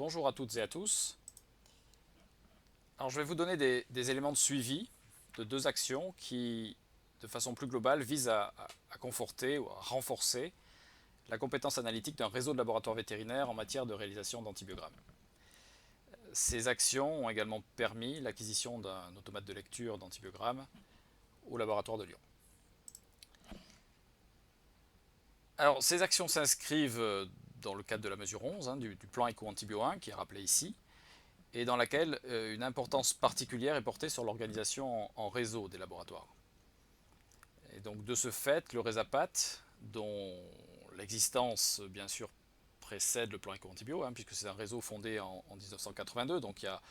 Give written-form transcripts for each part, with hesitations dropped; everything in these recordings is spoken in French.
Bonjour à toutes et à tous. Alors, je vais vous donner des éléments de suivi de deux actions qui, de façon plus globale, visent à conforter ou à renforcer la compétence analytique d'un réseau de laboratoires vétérinaires en matière de réalisation d'antibiogrammes. Ces actions ont également permis l'acquisition d'un automate de lecture d'antibiogrammes au laboratoire de Lyon. Alors, ces actions s'inscrivent dans le cadre de la mesure 11 du plan Éco-Antibio 1 qui est rappelé ici, et dans laquelle une importance particulière est portée sur l'organisation en réseau des laboratoires. Et donc de ce fait, le RESAPAT, dont l'existence bien sûr précède le plan Éco-Antibio, puisque c'est un réseau fondé en 1982, donc il y a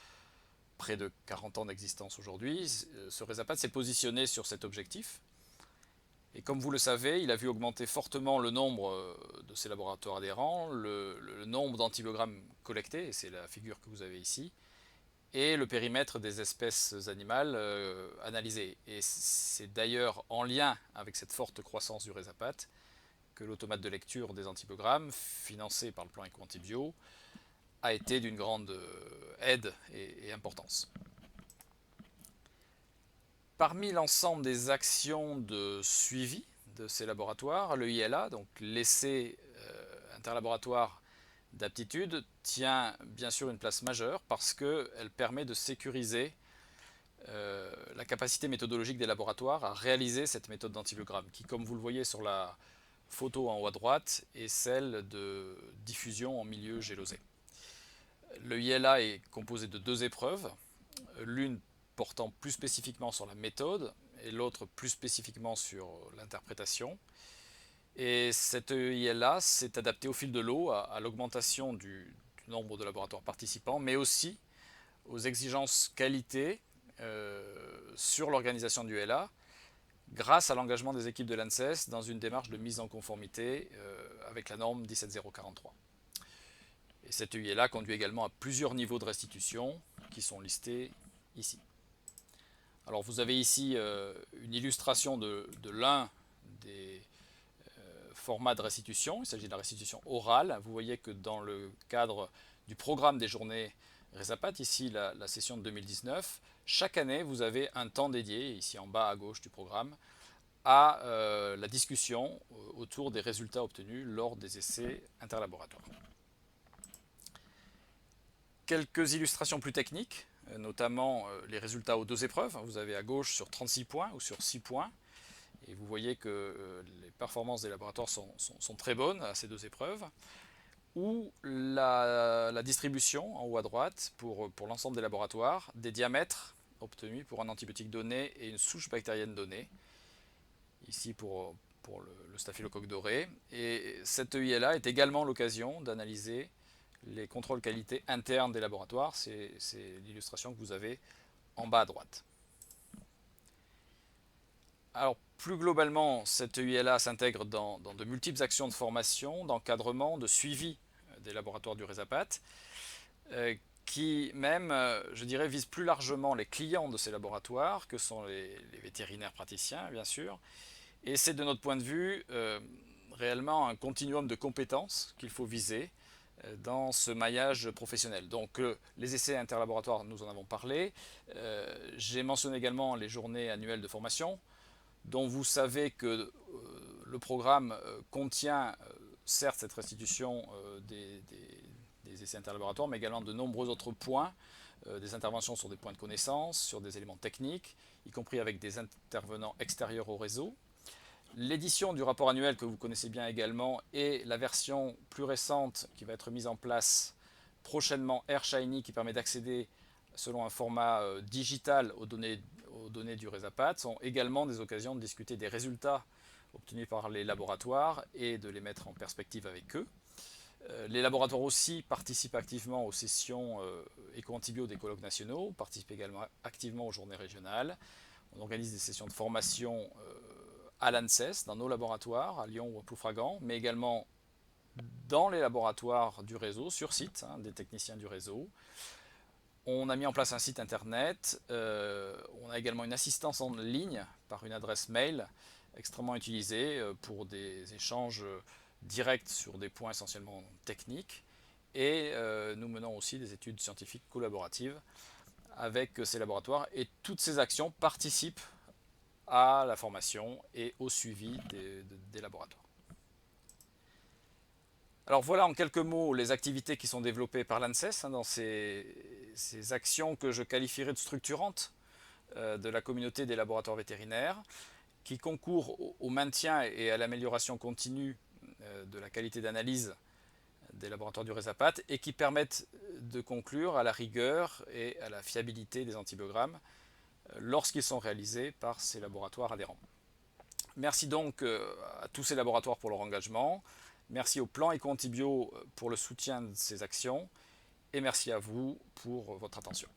près de 40 ans d'existence aujourd'hui, ce RESAPAT s'est positionné sur cet objectif. Et comme vous le savez, il a vu augmenter fortement le nombre de ces laboratoires adhérents, le nombre d'antibiogrammes collectés, et c'est la figure que vous avez ici, et le périmètre des espèces animales analysées. Et c'est d'ailleurs en lien avec cette forte croissance du RESAPAT que l'automate de lecture des antibiogrammes, financé par le plan Éco-Antibio, a été d'une grande aide et importance. Parmi l'ensemble des actions de suivi de ces laboratoires, le ILA, donc l'essai interlaboratoire d'aptitude, tient bien sûr une place majeure parce qu'elle permet de sécuriser la capacité méthodologique des laboratoires à réaliser cette méthode d'antibiogramme, qui, comme vous le voyez sur la photo en haut à droite, est celle de diffusion en milieu gélosé. Le ILA est composé de deux épreuves, l'une portant plus spécifiquement sur la méthode et l'autre plus spécifiquement sur l'interprétation. Et cette ILA s'est adaptée au fil de l'eau à l'augmentation du nombre de laboratoires participants, mais aussi aux exigences qualité sur l'organisation du LA, grâce à l'engagement des équipes de l'ANSES dans une démarche de mise en conformité avec la norme 17043. Et cette ILA conduit également à plusieurs niveaux de restitution qui sont listés ici. Alors vous avez ici une illustration de l'un des formats de restitution. Il s'agit de la restitution orale. Vous voyez que dans le cadre du programme des journées RESAPAT, ici la session de 2019, chaque année vous avez un temps dédié, ici en bas à gauche du programme, à la discussion autour des résultats obtenus lors des essais interlaboratoires. Quelques illustrations plus techniques, notamment les résultats aux deux épreuves. Vous avez à gauche sur 36 points ou sur 6 points. Et vous voyez que les performances des laboratoires sont très bonnes à ces deux épreuves. Ou la distribution en haut à droite pour l'ensemble des laboratoires, des diamètres obtenus pour un antibiotique donné et une souche bactérienne donnée. Ici pour le staphylocoque doré. Et cette EILA est également l'occasion d'analyser les contrôles qualité internes des laboratoires. C'est l'illustration que vous avez en bas à droite. Alors, plus globalement, cette EILA s'intègre dans de multiples actions de formation, d'encadrement, de suivi des laboratoires du RESAPAT, qui même, je dirais, visent plus largement les clients de ces laboratoires, que sont les vétérinaires praticiens, bien sûr. Et c'est, de notre point de vue, réellement un continuum de compétences qu'il faut viser dans ce maillage professionnel. Donc les essais interlaboratoires, nous en avons parlé. J'ai mentionné également les journées annuelles de formation, dont vous savez que le programme contient certes cette restitution des essais interlaboratoires, mais également de nombreux autres points, des interventions sur des points de connaissance, sur des éléments techniques, y compris avec des intervenants extérieurs au réseau. L'édition du rapport annuel que vous connaissez bien également et la version plus récente qui va être mise en place prochainement, AirShiny, qui permet d'accéder selon un format digital aux données du RESAPAT, sont également des occasions de discuter des résultats obtenus par les laboratoires et de les mettre en perspective avec eux. Les laboratoires aussi participent activement aux sessions Éco-Antibio des colloques nationaux, participent également activement aux journées régionales. On organise des sessions de formation à l'ANSES, dans nos laboratoires, à Lyon ou à Ploufragan, mais également dans les laboratoires du réseau, sur site, des techniciens du réseau. On a mis en place un site internet, on a également une assistance en ligne par une adresse mail extrêmement utilisée pour des échanges directs sur des points essentiellement techniques. et nous menons aussi des études scientifiques collaboratives avec ces laboratoires, et toutes ces actions participent à la formation et au suivi des laboratoires. Alors voilà en quelques mots les activités qui sont développées par l'ANSES dans ces actions que je qualifierais de structurantes de la communauté des laboratoires vétérinaires, qui concourent au maintien et à l'amélioration continue de la qualité d'analyse des laboratoires du Résapat et qui permettent de conclure à la rigueur et à la fiabilité des antibiogrammes lorsqu'ils sont réalisés par ces laboratoires adhérents. Merci donc à tous ces laboratoires pour leur engagement, merci au plan EcoAntibio pour le soutien de ces actions et merci à vous pour votre attention.